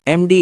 MD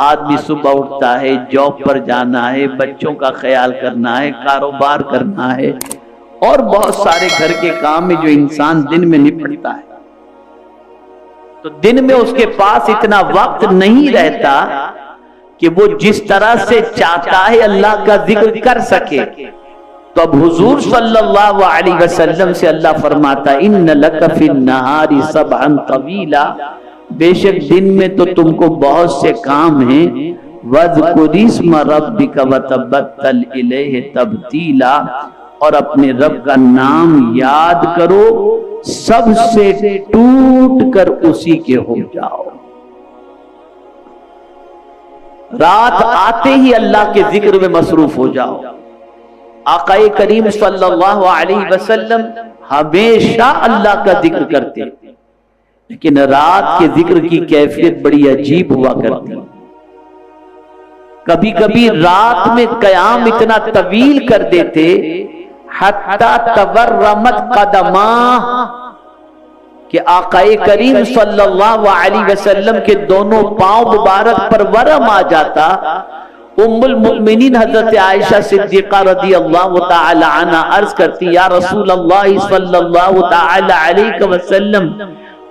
آدمی صبح اٹھتا ہے، جاب پر جانا ہے، بچوں کا خیال کرنا ہے، کاروبار کرنا ہے اور بہت سارے گھر کے کام جو انسان دن میں نپٹتا ہے، تو دن میں اس کے پاس اتنا وقت نہیں رہتا کہ وہ جس طرح سے چاہتا ہے اللہ کا ذکر کر سکے. تو اب حضور صلی اللہ علیہ وسلم سے اللہ فرماتا ہے ان لک فی النہار سبعا طویلا، بے شک دن میں تو تم کو بہت سے کام ہیں، وَاذْكُرِ اسْمَ رَبِّكَ وَتَبَتَّلْ إِلَيْهِ تَبْتِيلًا، اور اپنے رب کا نام یاد کرو، سب سے ٹوٹ کر اسی کے ہو جاؤ. رات آتے ہی اللہ کے ذکر میں مصروف ہو جاؤ. آقا کریم صلی اللہ علیہ وسلم ہمیشہ اللہ کا ذکر کرتے، لیکن رات کے ذکر کی کیفیت بڑی عجیب ہوا کرتی. کبھی کبھی رات میں قیام اتنا طویل کر دیتے حتی تورمت قدماہ، کہ آقا کریم صلی اللہ علیہ وسلم کے دونوں پاؤں مبارک پر ورم آ جاتا. ام المؤمنین حضرت عائشہ صدیقہ رضی اللہ تعالی عنہ عرض کرتی یا رسول اللہ صلی اللہ تعالی علیہ وسلم،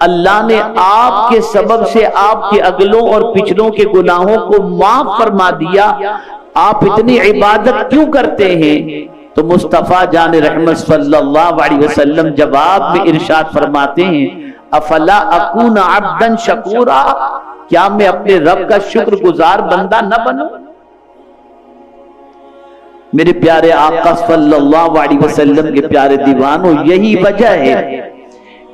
اللہ نے آپ کے سبب سے آپ کے اگلوں اور پچھلوں کے گناہوں کو معاف فرما دیا، آپ اتنی عبادت کیوں کرتے ہیں؟ تو مصطفیٰ جان رحمت صلی اللہ علیہ وسلم جواب میں ارشاد فرماتے ہیں افلا اکون عبدا شکورا، کیا میں اپنے رب کا شکر گزار بندہ نہ بنوں؟ میرے پیارے آقا صلی اللہ علیہ وسلم کے پیارے دیوانوں، یہی وجہ ہے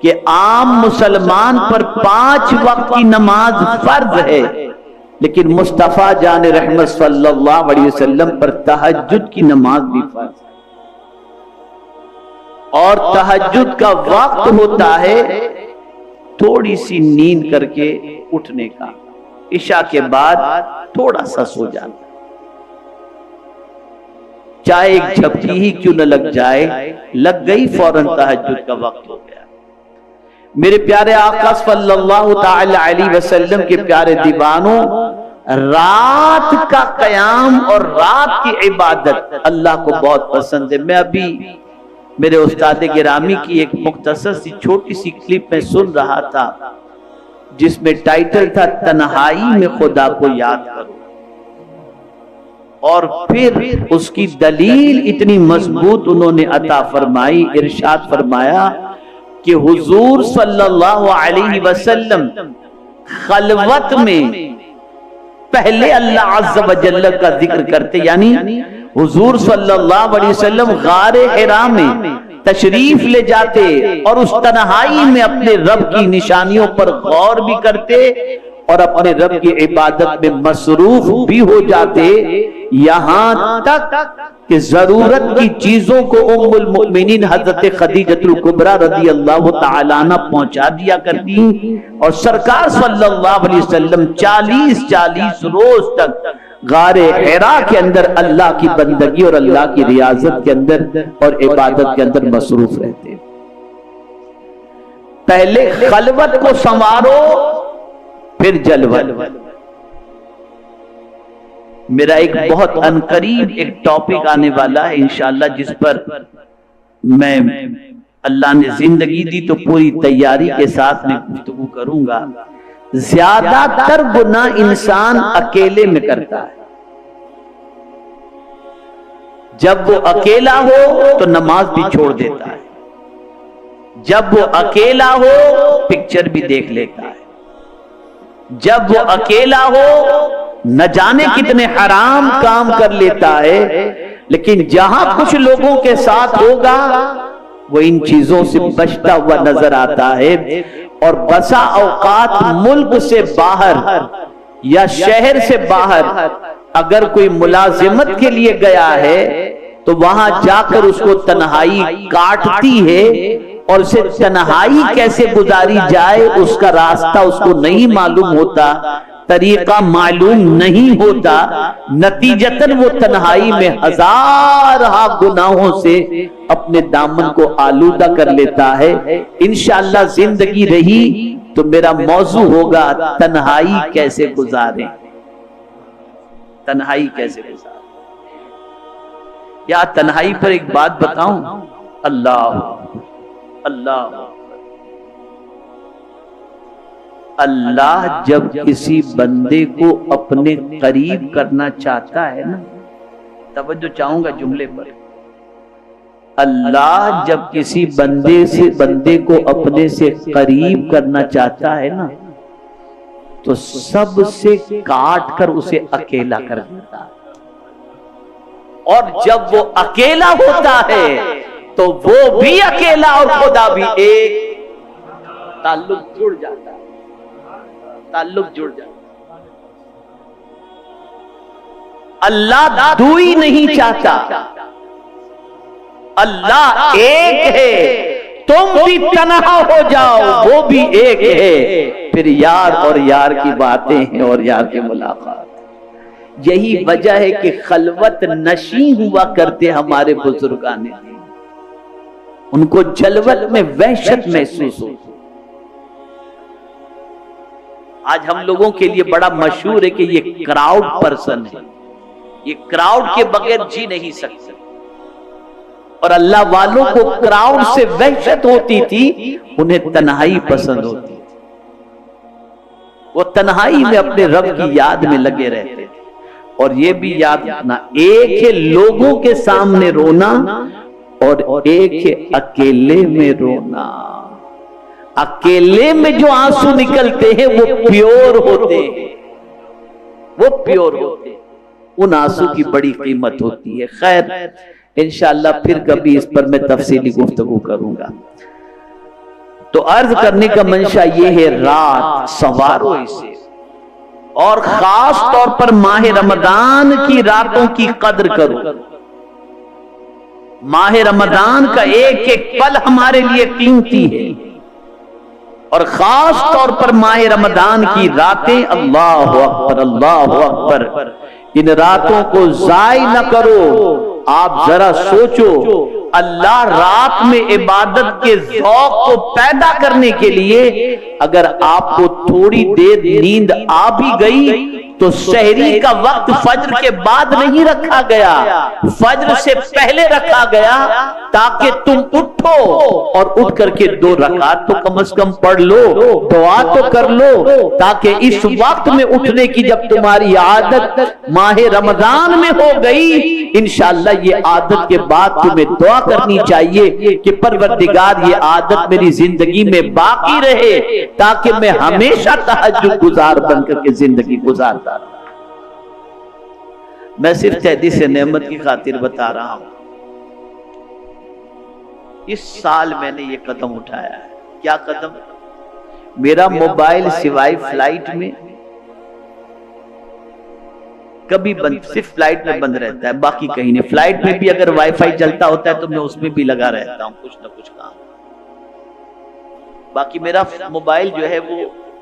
کہ عام مسلمان پر 5 وقت کی نماز فرض ہے، لیکن مصطفیٰ جان رحمت صلی اللہ علیہ وسلم پر تہجد کی نماز بھی فرض ہے. اور تہجد کا وقت ہوتا ہے تھوڑی سی نیند کر کے اٹھنے کا، عشاء کے بعد تھوڑا سا سو جانا، چاہے ایک جھپکی ہی کیوں نہ لگ جائے، لگ گئی فوراً تہجد کا وقت ہو گیا. میرے پیارے آقا صلی اللہ تعالی علیہ وسلم کے پیارے دیوانوں، رات کا قیام اور رات کی عبادت اللہ کو بہت پسند ہے. میں ابھی میرے استاد گرامی کی ایک مختصر سی چھوٹی سی کلپ میں سن رہا تھا جس میں ٹائٹل تھا تنہائی میں خدا کو یاد کرو، اور پھر اس کی دلیل اتنی مضبوط انہوں نے عطا فرمائی، ارشاد فرمایا کہ حضور صلی اللہ علیہ وسلم خلوت میں پہلے اللہ عز و جل کا ذکر کرتے، یعنی حضور صلی اللہ علیہ وسلم غار حرا میں تشریف لے جاتے اور اس تنہائی میں اپنے رب کی نشانیوں پر غور بھی کرتے اور اپنے رب کی عبادت میں مصروف بھی ہو جاتے، یہاں تک کہ ضرورت کی چیزوں کو ام المؤمنین حضرت خدیجہ الکبریٰ رضی اللہ تعالیٰ عنہ پہنچا دیا کرتی، اور سرکار صلی اللہ علیہ وسلم 40 روز تک غار حرا کے اندر اللہ کی بندگی اور اللہ کی ریاضت کے اندر اور عبادت کے اندر مصروف رہتے. پہلے خلوت کو سنوارو پھر جلوت. میرا ایک بہت عنقریب ایک ٹاپک آنے والا ہے انشاءاللہ، جس پر میں اللہ نے زندگی دی تو پوری تیاری کے ساتھ میں گفتگو کروں گا. زیادہ تر گناہ انسان اکیلے میں کرتا ہے. جب وہ اکیلا ہو تو نماز بھی چھوڑ دیتا ہے، جب وہ اکیلا ہو پکچر بھی دیکھ لیتا ہے، جب وہ اکیلا ہو نہ جانے کتنے حرام کام کر لیتا ہے. لیکن جہاں کچھ لوگوں کے ساتھ ہوگا وہ ان چیزوں سے بچتا ہوا نظر آتا ہے. اور بسا اوقات ملک سے باہر یا شہر سے باہر اگر کوئی ملازمت کے لیے گیا ہے تو وہاں جا کر اس کو تنہائی کاٹتی ہے، اور اسے تنہائی کیسے گزاری جائے اس کا راستہ اس کو نہیں معلوم ہوتا، طریقہ معلوم نہیں ہوتا. نتیجتاً وہ تنہائی میں ہزارہ گناہوں سے اپنے دامن کو آلودہ کر لیتا ہے. انشاءاللہ زندگی رہی تو میرا موضوع ہوگا تنہائی کیسے گزاریں. تنہائی کیسے گزار. یا تنہائی پر ایک بات بتاؤں, اللہ اللہ جب کسی بندے کو اپنے قریب کرنا چاہتا ہے نا, توجہ چاہوں گا جملے پر, اللہ جب کسی بندے کو اپنے سے قریب کرنا چاہتا ہے نا, تو سب سے کاٹ کر اسے اکیلا کر دیتا ہے. اور جب وہ اکیلا ہوتا ہے تو وہ بھی اکیلا اور خدا بھی ایک. تعلق جڑ جاتا ہے, تعلق جڑ جاتا. اللہ دوئی نہیں چاہتا, اللہ ایک ہے. تم بھی تنہا ہو جاؤ, وہ بھی ایک ہے. پھر یار اور یار کی باتیں ہیں اور یار کی ملاقات. یہی وجہ ہے کہ خلوت نشیں ہوا کرتے ہمارے بزرگان دین, ان کو جلوت میں وحشت محسوس ہوتی. آج ہم لوگوں کے لیے بڑا مشہور ہے کہ یہ کراؤڈ پرسن ہے, یہ کراؤڈ کے بغیر جی نہیں سکتے. اور اللہ والوں کو کراؤڈ سے وحشت ہوتی تھی, انہیں تنہائی پسند ہوتی تھی. وہ تنہائی میں اپنے رب کی یاد میں لگے رہتے تھے. اور یہ بھی یاد رکھنا, ایک ہے لوگوں کے سامنے رونا اور ایک ہے اکیلے میں رونا. اکیلے میں جو آنسو نکلتے ہیں وہ پیور ہوتے ہیں, وہ پیور ہوتے ہیں. ان آنسو کی بڑی قیمت ہوتی ہے. خیر انشاءاللہ پھر کبھی اس پر میں تفصیلی گفتگو کروں گا. تو عرض کرنے کا منشا یہ ہے, رات سنوارو اسے, اور خاص طور پر ماہ رمضان کی راتوں کی قدر کرو. ماہ رمضان کا ایک ایک پل ہمارے لیے قیمتی ہے, اور خاص طور پر ماہ رمضان کی راتیں. اللہ اکبر اللہ اکبر. ان راتوں کو ضائع نہ کرو. آپ ذرا سوچو, اللہ رات میں عبادت کے ذوق کو پیدا کرنے کے لیے اگر آپ کو تھوڑی دیر نیند آ بھی گئی تو سحری کا وقت فجر کے بعد نہیں رکھا گیا, فجر سے پہلے رکھا گیا, تاکہ تم اٹھو اور اٹھ کر کے 2 رکعت تو کم از کم پڑھ لو, دعا تو کر لو, تاکہ اس وقت میں اٹھنے کی جب تمہاری عادت ماہ رمضان میں ہو گئی, انشاءاللہ یہ عادت کے بعد تمہیں دعا کرنی چاہیے کہ پروردگار یہ عادت میری زندگی میں باقی رہے, تاکہ میں ہمیشہ تہجد گزار بن کر کے زندگی گزارتا. میں صرف تحدیث نعمت کی خاطر بتا رہا ہوں. اس سال میں نے یہ قدم اٹھایا ہے. کیا قدم؟ میرا موبائل سوائے فلائٹ میں کبھی بند, صرف فلائٹ میں بند رہتا ہے, باقی کہیں نہیں. فلائٹ میں بھی اگر وائی فائی چلتا ہوتا ہے تو میں اس میں بھی لگا رہتا ہوں کچھ نہ کچھ کام. باقی میرا موبائل جو ہے وہ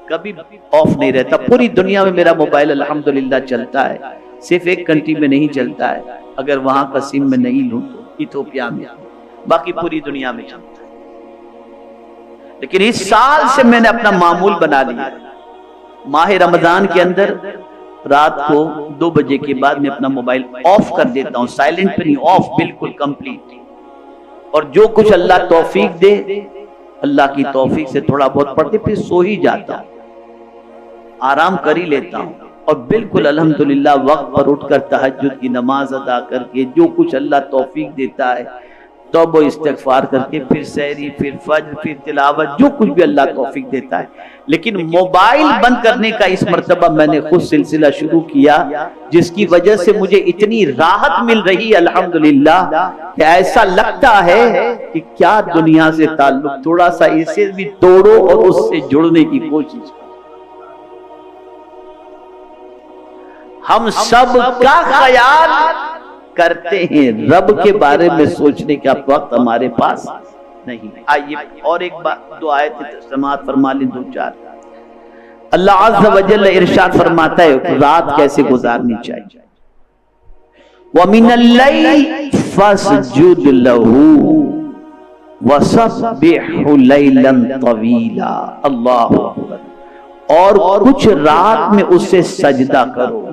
کبھی آف نہیں رہتا. پوری دنیا میں میرا موبائل الحمدللہ چلتا ہے, صرف ایک کنٹری میں نہیں چلتا ہے, اگر وہاں کا سم میں نہیں لوں تو ایتھوپیا میں, باقی پوری دنیا میں چلتا ہے. لیکن اس سال سے میں نے اپنا معمول بنا لیا, ماہ رمضان کے اندر رات کو 2 بجے کے بعد میں اپنا موبائل آف کر دیتا ہوں, سائلنٹ پہ نہیں, آف بالکل کمپلیٹ. اور جو کچھ اللہ توفیق دے, اللہ کی توفیق سے تھوڑا بہت پڑھتے پھر سو ہی جاتا ہوں, آرام کر ہی لیتا ہوں. اور بالکل الحمدللہ وقت پر اٹھ کر تہجد کی نماز ادا کر کے جو کچھ اللہ توفیق دیتا ہے توبہ و استغفار کر کے پھر سحری, پھر فجر, پھر تلاوت, جو کچھ بھی اللہ توفیق دیتا ہے. لیکن موبائل بند کرنے کا اس مرتبہ میں نے خود سلسلہ شروع کیا, جس کی وجہ سے مجھے اتنی راحت مل رہی الحمدللہ کہ ایسا لگتا ہے کہ کیا دنیا سے تعلق, تھوڑا سا اسے بھی توڑو اور اس سے جڑنے کی کوشش کرو. ہم سب کا خیال کرتے ہیں, رب کے بارے میں سوچنے کا وقت ہمارے پاس نہیں. آئیے اور ایک بات, 2 آیتیں سماعت فرما لیں, 2-4. اللہ عز و جل ارشاد فرماتا ہے رات کیسے گزارنی چاہیے. وَمِنَ اللَّيْلِ فَاسْجُدْ لَهُ وَسَبِّحْهُ لَيْلًا طَوِيلًا. اللہ اکبر. اور کچھ رات میں اسے سجدہ کرو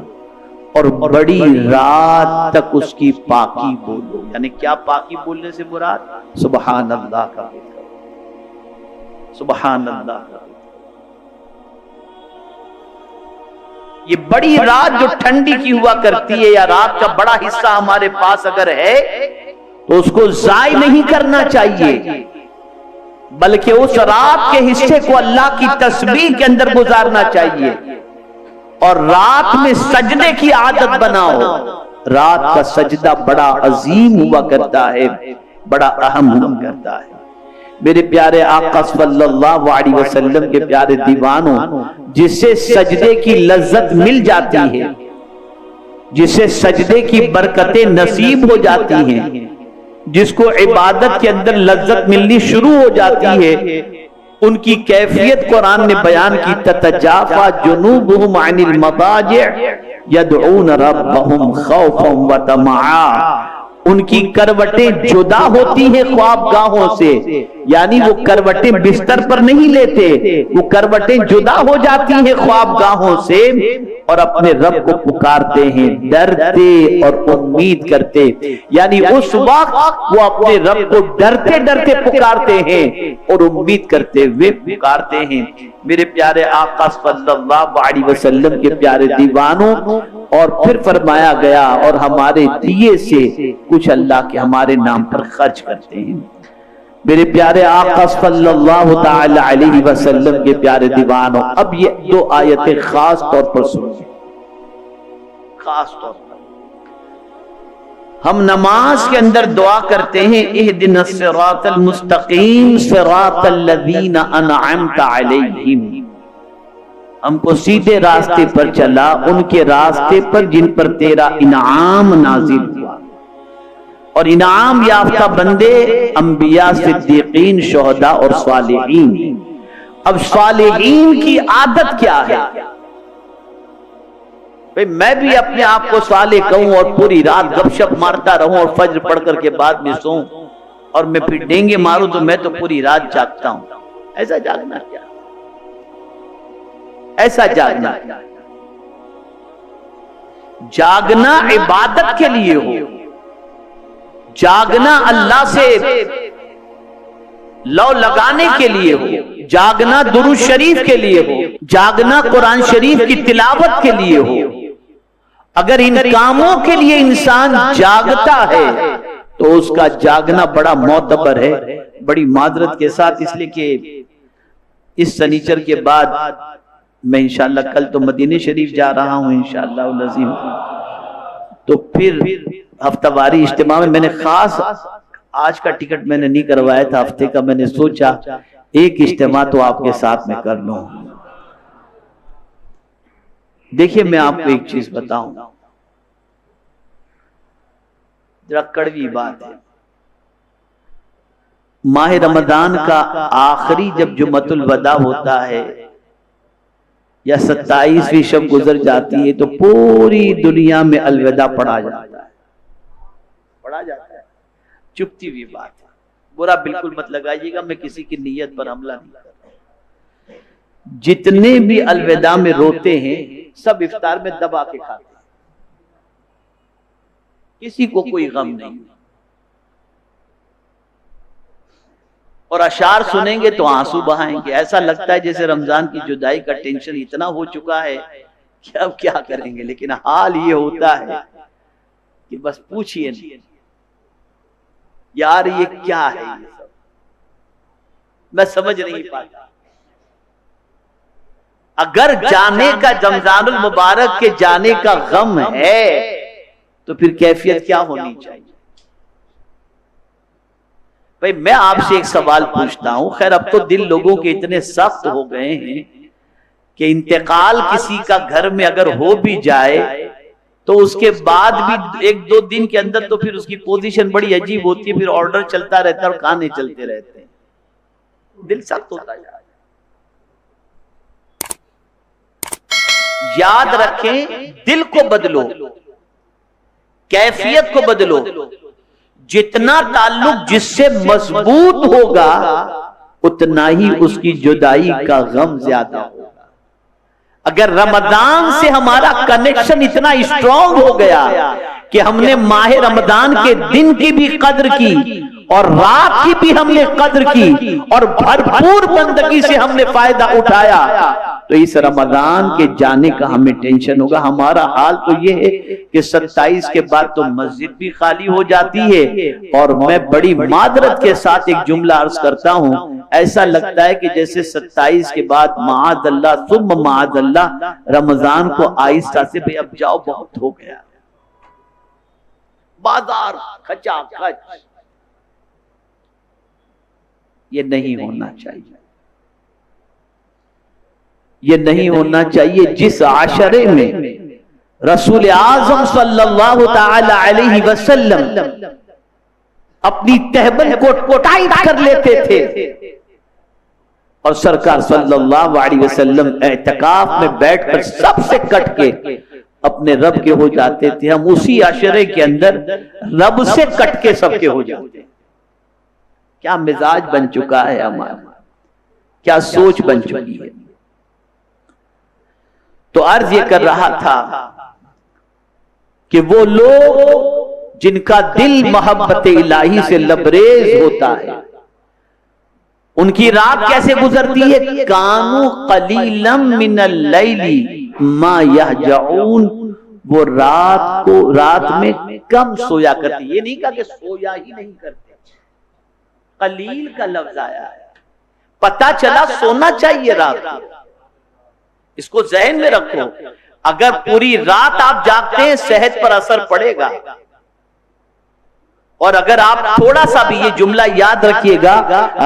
اور بڑی رات تک اس کی پاکی بولو. یعنی کیا پاکی بولنے سے مراد؟ سبحان اللہ کا سبحان اللہ کا. یہ بڑی رات جو ٹھنڈی کی ہوا کرتی ہے یا رات کا بڑا حصہ ہمارے پاس اگر ہے تو اس کو ضائع نہیں کرنا چاہیے، بلکہ اس رات کے حصے کو اللہ کی تسبیح کے اندر گزارنا چاہیے. اور رات میں سجدے کی عادت بناؤ. رات کا سجدہ بڑا عظیم ہوا کرتا ہے، بڑا اہم ہوا کرتا ہے. میرے پیارے آقا صلی اللہ علیہ وسلم کے پیارے دیوانوں، جس سے سجدے کی لذت مل جاتی ہے، جس سے سجدے کی برکتیں نصیب ہو جاتی ہیں، جس کو عبادت کے اندر لذت ملنی شروع ہو جاتی ہے، ان کی کیفیت قرآن نے بیان کی. تتجافا جنوبہم عن المضاجع یدعون ربہم خوفا وطمعا. ان کی کروٹیں جدا ہوتی ہیں خواب گاہوں سے، یعنی وہ کروٹیں بستر پر نہیں لیتے، وہ کروٹیں جدا ہو جاتی ہیں خواب گاہوں سے اور اپنے رب کو پکارتے ہیں ڈرتے اور امید کرتے. یعنی اس وقت وہ اپنے رب کو ڈرتے ڈرتے پکارتے ہیں اور امید کرتے ہوئے پکارتے ہیں. میرے پیارے آقا صلی اللہ علیہ وسلم کے پیارے دیوانوں، اور پھر فرمایا گیا اور ہمارے دیے سے کچھ اللہ کے ہمارے نام پر خرچ کرتے ہیں. میرے پیارے آقا صلی اللہ تعالی علیہ وسلم کے پیارے دیوانوں، اب یہ دو آیتیں خاص طور پر سنیں. خاص طور پر ہم نماز کے اندر دعا کرتے ہیں اہدنا الصراط المستقیم صراط الذین انعمت علیہم. ہم کو سیدھے راستے پر چلا، ان کے راستے پر جن پر تیرا انعام نازل ہوا. اور انعام یافتہ بندے انبیاء، صدیقین، شہداء اور صالحین. اب صالحین کی عادت کیا ہے؟ میں بھی اپنے آپ کو صالح کہوں اور پوری رات گپ شپ مارتا رہوں اور فجر پڑھ کر کے بعد میں سوں اور میں پھر ڈینگے ماروں تو میں تو پوری رات جاگتا ہوں. ایسا جاگنا کیا؟ ایسا جاگنا کیا؟ جاگنا عبادت کے لیے ہو، جاگنا اللہ سے لو لگانے کے لیے ہو، جاگنا درود شریف کے لیے ہو، جاگنا قرآن شریف کی تلاوت کے لیے ہو. اگر ان کاموں کے لیے انسان جاگتا ہے تو اس کا جاگنا بڑا معتبر ہے. بڑی معذرت کے ساتھ، اس لیے کہ اس سنیچر کے بعد میں انشاءاللہ کل تو مدینہ شریف جا رہا ہوں انشاءاللہ العظیم، تو پھر ہفتہ واری اجتماع میں نے خاص آج کا ٹکٹ میں نے نہیں کروایا تھا، ہفتے کا میں نے سوچا ایک اجتماع تو آپ کے ساتھ میں کر لوں. دیکھیے میں آپ کو ایک چیز بتاؤں، ذرا کڑوی بات ہے. ماہ رمضان کا آخری جب جمعۃ الوداع ہوتا ہے یا 27ویں شب گزر جاتی ہے تو پوری دنیا میں الوداع پڑھا جاتا ہے، پڑھا جاتا ہے. چپتی ہوئی بات ہے، برا بالکل مت لگائیے گا، میں کسی کی نیت پر حملہ نہیں کر رہا. جتنے بھی الوداع میں روتے ہیں سب افطار میں دبا کے کھاتے ہیں، کسی کو کوئی غم نہیں. اور اشعار سنیں گے تو آنسو بہائیں گے. ایسا لگتا ہے جیسے رمضان کی جدائی کا ٹینشن اتنا ہو چکا ہے کہ اب کیا کریں گے. لیکن حال یہ ہوتا ہے کہ بس پوچھئے نہیں یار یہ کیا ہے، یہ سب میں سمجھ نہیں پاتا. اگر جانے کا رمضان المبارک کے جانے کا غم ہے تو پھر کیفیت کیا ہونی چاہیے؟ بھئی میں آپ سے ایک سوال پوچھتا ہوں. خیر اب تو دل لوگوں کے اتنے سخت ہو گئے ہیں کہ انتقال کسی کا گھر میں اگر ہو بھی جائے تو اس کے بعد بھی ایک دو دن کے اندر تو پھر اس کی پوزیشن بڑی عجیب ہوتی ہے، پھر آرڈر چلتا رہتا ہے اور کھانے چلتے رہتے ہیں. دل سخت ہوتا جا رہا ہے. یاد رکھیں دل کو بدلو، کیفیت کو بدلو. جتنا تعلق جس سے مضبوط ہوگا اتنا ہی اس کی جدائی کا غم زیادہ ہوگا. اگر رمضان سے ہمارا کنیکشن اتنا اسٹرانگ ہو گیا کہ ہم نے ماہ رمضان کے دن کی بھی قدر کی اور رات کی بھی ہم نے قدر کی اور بھرپور بندگی سے ہم نے فائدہ اٹھایا، تو اس رمضان کے جانے کا ہمیں ٹینشن ہوگا۔ ہمارا حال تو یہ ہے کہ 27 کے بعد تو مسجد بھی خالی ہو جاتی ہے، اور میں بڑی معذرت کے ساتھ ایک جملہ عرض کرتا ہوں، ایسا لگتا ہے کہ جیسے 27 کے بعد معاذ اللہ ثم معاذ اللہ رمضان کو آہستہ سے بھئی اب جاؤ بہت ہو گیا، بازار کھچا کھچ۔ یہ نہیں ہونا چاہیے، یہ نہیں ہونا چاہیے۔ جس عشرے میں رسول اعظم صلی اللہ تعالی علیہ وسلم اپنی تہبند کو ٹائٹ کر لیتے تھے، اور سرکار صلی اللہ علیہ وسلم اعتکاف میں بیٹھ کر سب سے کٹ کے اپنے رب کے ہو جاتے تھے، ہم اسی عشرے کے اندر رب سے کٹ کے سب کے ہو جاتے ہیں۔ کیا مزاج بن چکا ہے ہمارا، کیا سوچ بن چکی ہے۔ تو عرض یہ کر رہا تھا کہ وہ لوگ جن کا دل محبت الہی سے لبریز ہوتا ہے، ان کی رات کیسے گزرتی ہے؟ کانوا قلیلا من اللیل ما یہجعون، وہ رات میں کم سویا کرتی۔ یہ نہیں کہا کہ سویا ہی نہیں کرتے، قلیل کا لفظ آیا ہے، پتہ چلا سونا چاہیے رات کو۔ اس کو ذہن میں رکھو، اگر پوری رات آپ جاگتے ہیں صحت پر اثر پڑے گا، اور اگر آپ تھوڑا سا بھی یہ جملہ یاد رکھیے گا،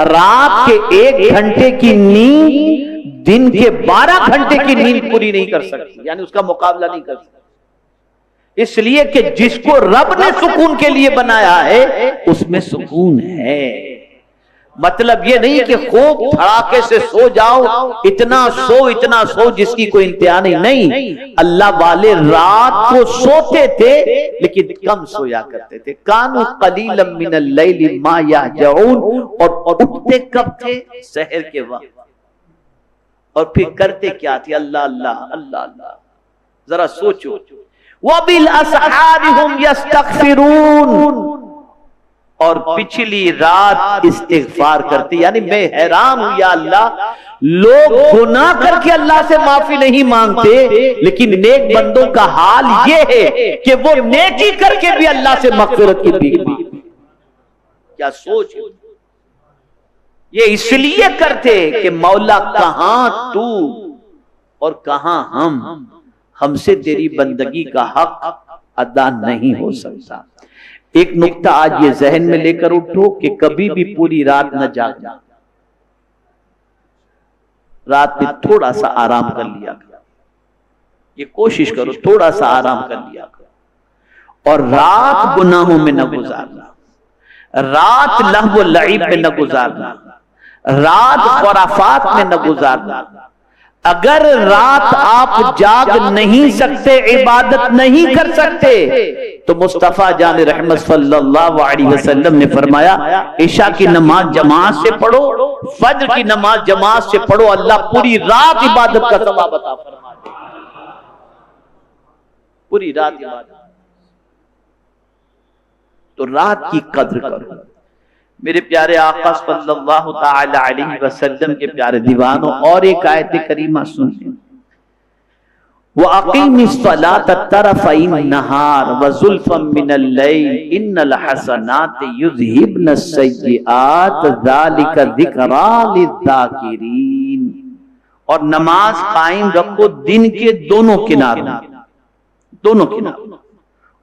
رات کے 1 گھنٹے کی نیند دن کے 12 گھنٹے کی نیند پوری نہیں کر سکتی، یعنی اس کا مقابلہ نہیں کر سکتی، اس لیے کہ جس کو رب نے سکون کے لیے بنایا ہے اس میں سکون ہے۔ مطلب یہ نہیں کہ خوب دھڑاکے سے سو جاؤ، اتنا سو جس کی کوئی انتہا نہیں۔ اللہ والے رات کو سوتے تھے لیکن کم سویا کرتے تھے۔ کانوا قلیلا من اللیل ما یہجعون، اور اٹھتے کب تھے؟ سحر کے وقت، اور پھر کرتے کیا تھے؟ اللہ اللہ اللہ اللہ۔ ذرا سوچو، وَبِالْأَسْحَارِ هُمْ يَسْتَغْفِرُونَ، اور پچھلی رات استغفار کرتے۔ یعنی میں حیران ہوں یا اللہ، لوگ گناہ کر کے اللہ سے معافی نہیں مانگتے، لیکن نیک بندوں کا حال یہ ہے کہ وہ نیکی کر کے بھی اللہ سے مغفرت کی بھیک مانگتے۔ کیا سوچ! یہ اس لیے کرتے کہ مولا کہاں تو اور کہاں ہم سے تیری بندگی کا حق ادا نہیں ہو سکتا۔ ایک نقطہ آج یہ ذہن میں لے کر اٹھو کہ کبھی بھی پوری رات نہ جاگنا، رات میں تھوڑا سا آرام کر لیا کرو، یہ کوشش کرو تھوڑا سا آرام کر لیا کرو، اور رات گناہوں میں نہ گزارنا، رات لہو و لعب میں نہ گزارنا، رات خرافات میں نہ گزارنا۔ اگر رات آپ جاگ نہیں سکتے، عبادت نہیں کر سکتے، تو مصطفیٰ جان رحمت صلی اللہ علیہ وسلم نے فرمایا عشاء کی نماز جماعت سے پڑھو، فجر کی نماز جماعت سے پڑھو، اللہ پوری رات عبادت کا ثواب عطا فرما دے۔ پوری رات عبادت، تو رات کی قدر کرو۔ میرے پیارے آقا صلی اللہ تعالی علیہ وسلم کے پیارے دیوانوں، اور ایک آیت کریمہ سنیں، وَأَقِيمِ الصَّلَاةَ طَرَفَيِ النَّهَارِ وَزُلْفًا مِّنَ اللَّيْلِ إِنَّ الْحَسَنَاتِ يُذْهِبْنَ السَّيِّئَاتِ ذَلِكَ ذِكْرَىٰ لِلذَّاكِرِينَ، اور نماز قائم رکھو دن کے دونوں کناروں،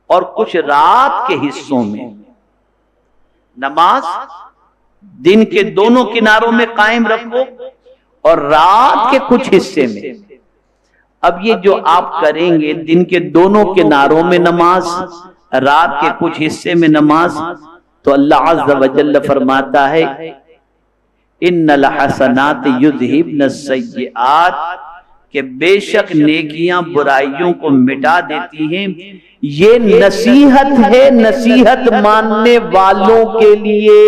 اور کچھ رات کے حصوں میں۔ نماز دن کے دونوں کناروں میں قائم رکھو اور رات کے کچھ حصے میں۔ اب یہ جو آپ کریں گے دن کے دونوں کناروں میں نماز، رات کے کچھ حصے میں نماز، تو اللہ عز و جل فرماتا ہے ان الحسنات یذہبن السیئات، کہ بے شک نیکیاں برائیوں کو مٹا دیتی ہیں۔ یہ نصیحت ہے نصیحت ماننے والوں کے لیے،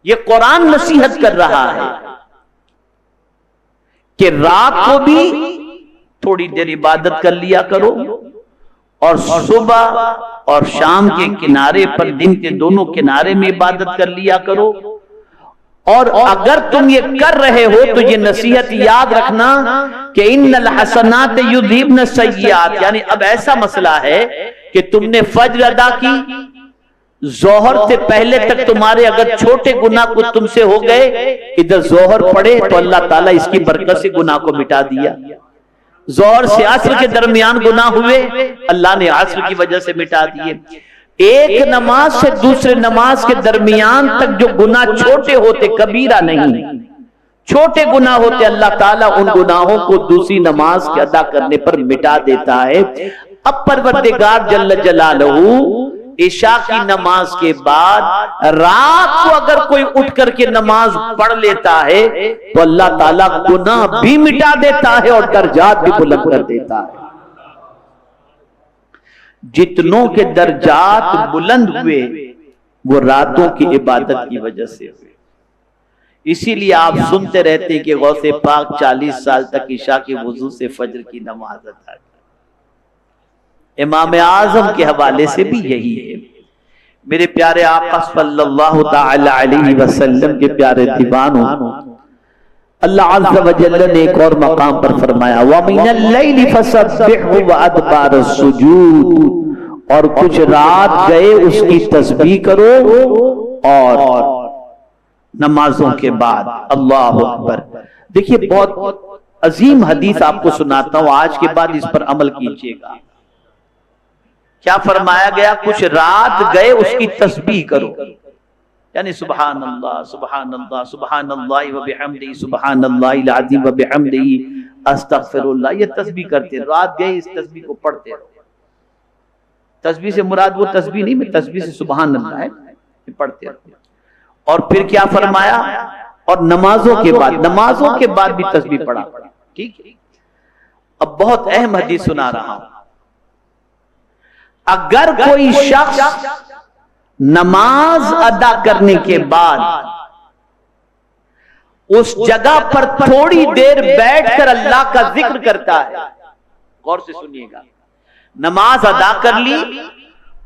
یہ قرآن نصیحت کر رہا ہے کہ رات کو بھی تھوڑی دیر عبادت کر لیا کرو اور صبح اور شام کے کنارے پر دن کے دونوں کنارے میں عبادت کر لیا کرو. اور اگر تم یہ کر رہے ہو تو یہ نصیحت یاد رکھنا کہ ان الحسنات یذہبن السیئات، یعنی اب ایسا مسئلہ ہے کہ تم نے فجر ادا کی، ظہر سے پہلے تک تمہارے اگر چھوٹے گناہ کو تم سے ہو گئے، ادھر ظہر پڑے تو اللہ تعالیٰ اس کی برکت سے گناہ کو مٹا دیا. ظہر سے عصر کے درمیان گناہ ہوئے، اللہ نے عصر کی وجہ سے مٹا دیے. ایک نماز سے دوسرے نماز کے درمیان تک جو گناہ چھوٹے ہوتے، کبیرہ نہیں، چھوٹے گناہ ہوتے، اللہ تعالیٰ ان گناہوں کو دوسری نماز کے ادا کرنے پر مٹا دیتا ہے. اب پروردگار جل جلالہ عشاء کی نماز کے بعد رات کو اگر کوئی اٹھ کر کے نماز پڑھ لیتا ہے تو اللہ تعالیٰ گناہ بھی مٹا دیتا ہے اور درجات بھی بلند کر دیتا ہے. جتنوں کے درجات بلند ہوئے وہ راتوں کی عبادت کی وجہ سے ہوئے. اسی لیے آپ سنتے رہتے کہ غوث پاک 40 سال تک عشاء کے وضو سے فجر کی نماز ادا کی. امام اعظم کے حوالے سے بھی یہی ہے. میرے پیارے آقا صلی اللہ تعالی علیہ وسلم کے پیارے دیوانوں، اللہ عز و جل نے ایک اور مقام پر فرمایا وَمِنَ اللَّيْلِ فَسَبِّحْهُ وَأَدْبَارَ السُّجُودِ، اور کچھ رات گئے اس کی تسبیح کرو اور نمازوں کے بعد. اللہ اکبر. دیکھیے بہت عظیم حدیث آپ کو سناتا ہوں، آج کے بعد اس پر عمل کیجئے گا. کیا فرمایا گیا؟ کچھ رات گئے اس کی تسبیح کرو، یعنی سبحان اللہ سبحان اللہ سبحان اللہ وبحمدہ سبحان اللہ العظیم وبحمدہ استغفر اللہ. یہ تسبیح کرتے ہیں، رات گئے اس تسبیح کو پڑھتے رہو. تسبیح سے مراد وہ تسبیح نہیں، میں تسبیح سے سبحان اللہ ہے، یہ پڑھتے رہو. اور پھر کیا فرمایا؟ اور نمازوں کے بعد بھی تسبیح پڑھا. ٹھیک ہے. اب بہت اہم حدیث سنا رہا ہوں. اگر کوئی شخص نماز ادا کرنے کے بعد اس جگہ پر تھوڑی دیر بیٹھ کر اللہ کا ذکر کرتا ہے، غور سے سنیے گا، نماز ادا کر لی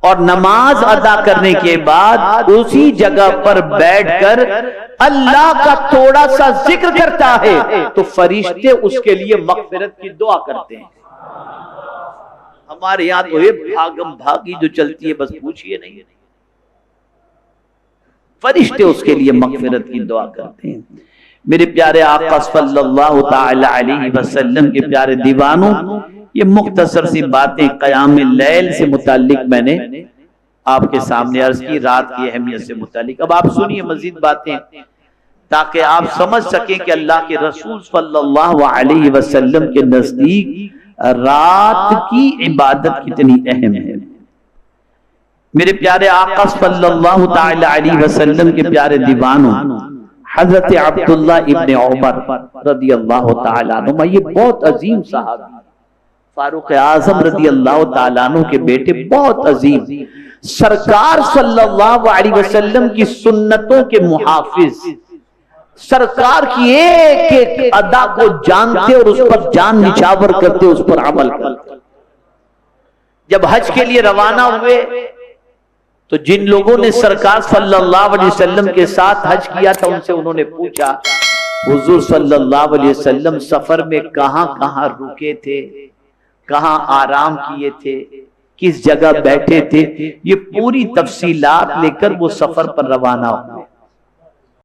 اور نماز ادا کرنے کے بعد اسی جگہ پر بیٹھ کر اللہ کا تھوڑا سا ذکر کرتا ہے تو فرشتے اس کے لیے مغفرت کی دعا کرتے ہیں. ہمارے یہاں تو یہ بھاگم بھاگی جو چلتی ہے بس پوچھئے نہیں، فرشتے اس کے لیے مغفرت کی دعا کرتے ہیں. میرے پیارے آقا صلی اللہ تعالی علیہ وسلم کے پیارے دیوانوں، یہ مختصر سی باتیں قیام اللیل سے متعلق میں نے آپ کے سامنے عرض کی، رات کی اہمیت سے متعلق. اب آپ سنیے مزید باتیں تاکہ آپ سمجھ سکیں کہ اللہ کے رسول صلی اللہ علیہ وسلم کے نزدیک رات کی عبادت کتنی اہم ہے. میرے پیارے آقا صلی اللہ تعالی علیہ وسلم کے پیارے دیوانوں، حضرت عبداللہ ابن عمر رضی اللہ تعالیٰ عنہ، یہ بہت عظیم صحابی، فاروق اعظم رضی اللہ تعالیٰ عنہ کے بیٹے، بہت عظیم، سرکار صلی اللہ علیہ وسلم کی سنتوں کے محافظ، سرکار کی ایک ایک ادا کو جانتے اور اس پر جان نچھاور کرتے، اس پر عمل کرتے. جب حج کے لیے روانہ ہوئے تو جن لوگوں نے سرکار صلی اللہ علیہ وسلم کے ساتھ حج کیا تھا ان سے انہوں نے پوچھا حضور صلی اللہ علیہ وسلم سفر میں کہاں کہاں رکے تھے، کہاں آرام کیے تھے، کس جگہ بیٹھے تھے. یہ پوری تفصیلات لے کر وہ سفر پر روانہ ہو.